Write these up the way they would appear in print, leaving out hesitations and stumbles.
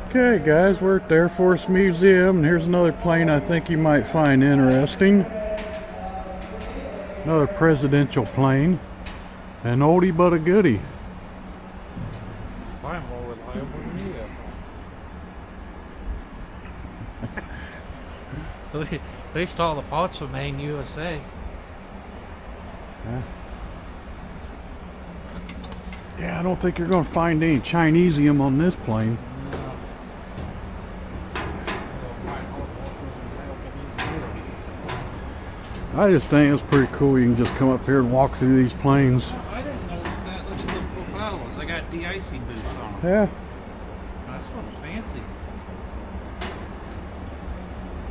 Okay, guys, we're at the Air Force Museum, and here's another plane I think you might find interesting. Another presidential plane. An oldie but a goodie. Probably more reliable than you. At least all the parts were made in USA. Yeah, I don't think you're going to find any Chinesium on this plane. I just think it's pretty cool. You can just come up here and walk through these planes. I didn't notice that. Look at the propellers. They got de-icing boots on them. Yeah. That's what's fancy.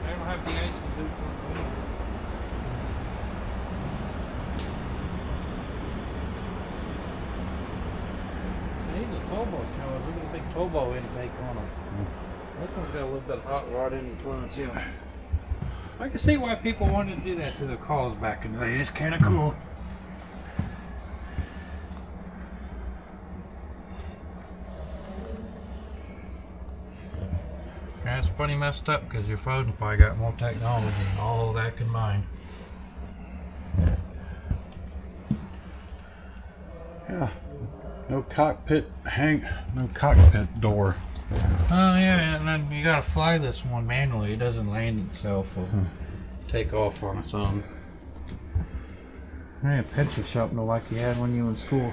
They don't have de-icing boots on the wing. These are turbo towers. Look at the big turbo intake on them. This one's got a little bit of hot rod influence here. I can see why people wanted to do that to their cars back in the day. It's kind of cool. That's pretty messed up because your phone probably got more technology and all of that combined. Yeah. No cockpit door. Oh yeah, and then you gotta fly this one manually. It doesn't land itself or take off on its own. Hey, a pencil sharpener like you had when you were in school.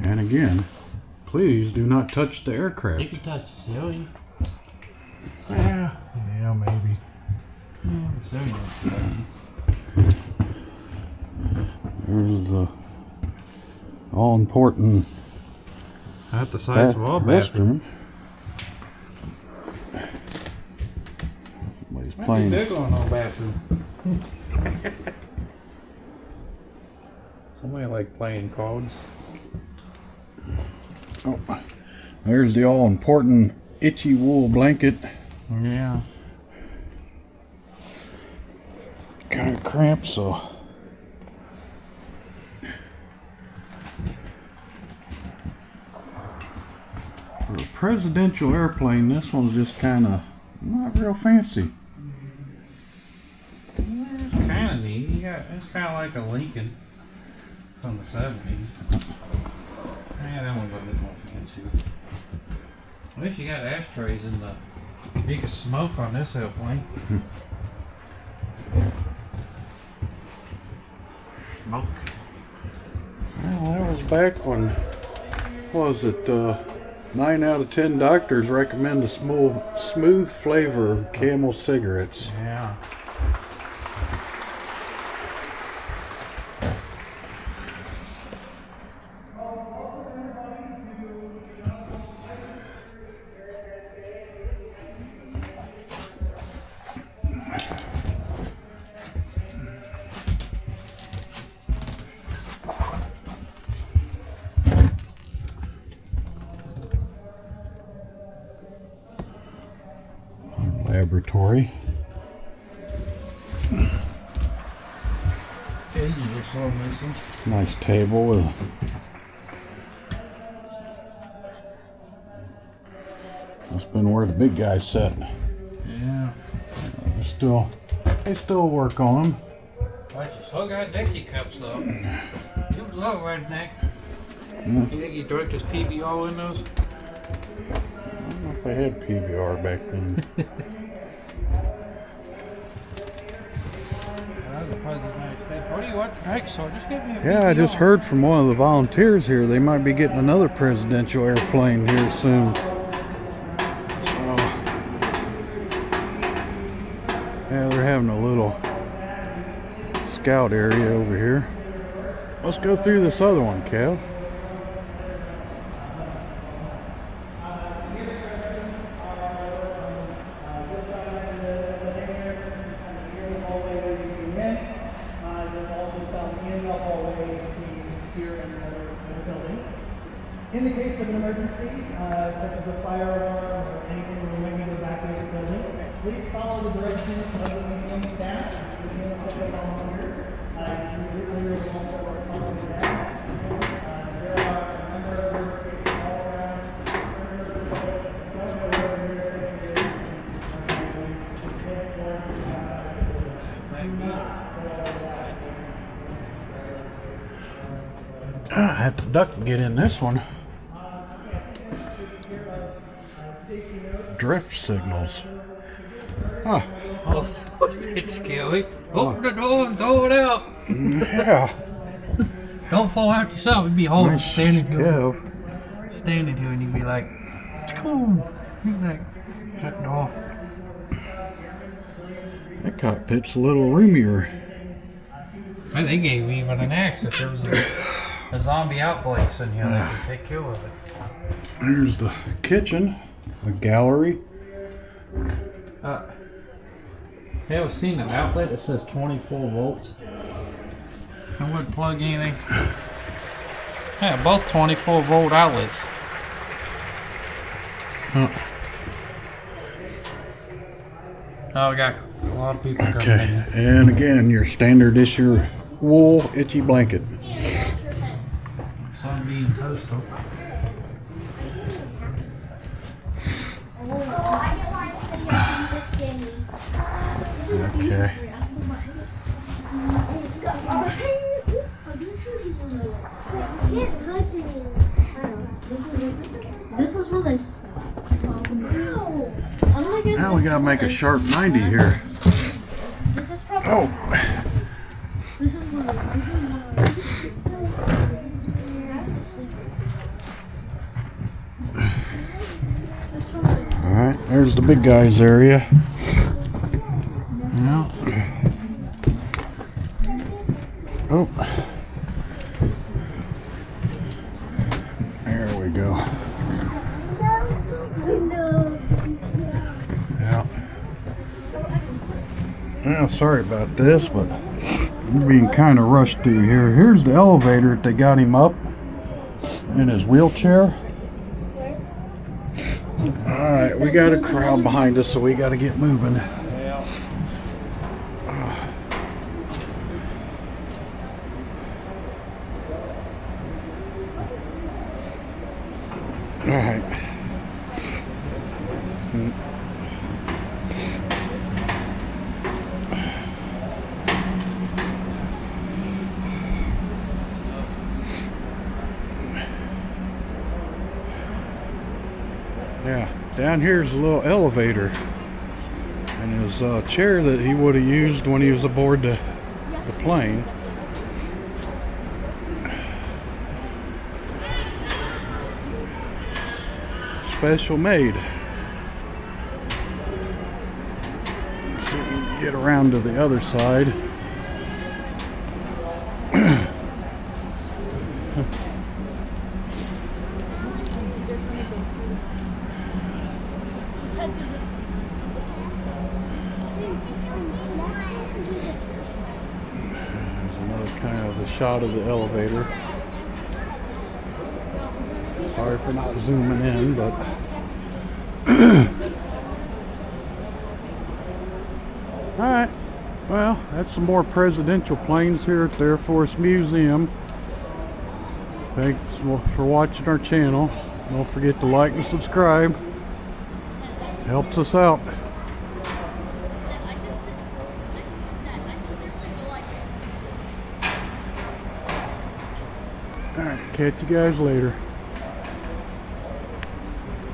And again, please do not touch the aircraft. You can touch the ceiling. Yeah, maybe. Yeah, the ceiling. There's the all-important That's the size of our bathroom. Somebody's playing. They're going on bathroom. Somebody like playing cards. Oh, there's the all-important itchy wool blanket. Yeah. Kind of cramped, so. For a presidential airplane, this one's just kind of not real fancy. It's kind of neat. It's kind of like a Lincoln from the 70s. Yeah, that one's a bit more fancy. At least you got ashtrays in the. You can smoke on this airplane. Smoke. Well, that was back when, what was it, 9 out of 10 doctors recommend a smooth flavor of Camel cigarettes. Yeah. Laboratory. Nice table with must have been where the big guys sat. Yeah. They still work on them. Well, you still got Dixie cups though. You blow redneck. You think you direct his PBR in those? I don't know if they had PBR back then. What do you want? Right, so just give me a Yeah, I just PBR. heard from one of the volunteers here they might be getting another presidential airplane here soon. So, yeah, they're having a little scout area over here. Let's go through this other one, Kev. There's also some in the hallway between here and the building. In the case of an emergency, such as a fire alarm or anything where we might need to evacuate the building, please follow the directions of the museum staff, the museum volunteers. You will also follow that. There are a number of locations all around. Don't know where the intersection is. I have to duck to get in this one. Drift signals. Huh. Oh, it's scary. Open the door and throw it out. Yeah. Don't fall out yourself. You'd be holding Nice standing here, Kev. and you'd be like, come on. You'd be like, shut the door. That cockpit's a little roomier. And they gave me even an axe if there was a zombie outbreak in here. They could take care of it. There's the kitchen, the gallery. You ever seen an outlet that says 24 volts? I wouldn't plug anything. Yeah, both 24 volt outlets. Huh. Oh, we got a lot of people coming Okay, in. and again, your standard issue wool itchy blanket. Sunbeam toaster. Okay. This is really. Now we gotta make a sharp 90 here. This is probably. Oh, This is one. all right. There's the big guys area. Yeah. Oh, there we go. Yeah. Yeah, sorry about this, but we're being kind of rushed through here. Here's the elevator that they got him up in his wheelchair. All right, we got a crowd behind us, so we got to get moving. Yeah. All right. Yeah, down here's a little elevator and his chair that he would have used when he was aboard the plane. Special made. See if we can get around to the other side. There's another kind of a shot of the elevator. Sorry for not zooming in, but alright, well, that's some more presidential planes here at the Air Force Museum. Thanks for watching our channel. Don't forget to like and subscribe. Helps us out. Alright, catch you guys later.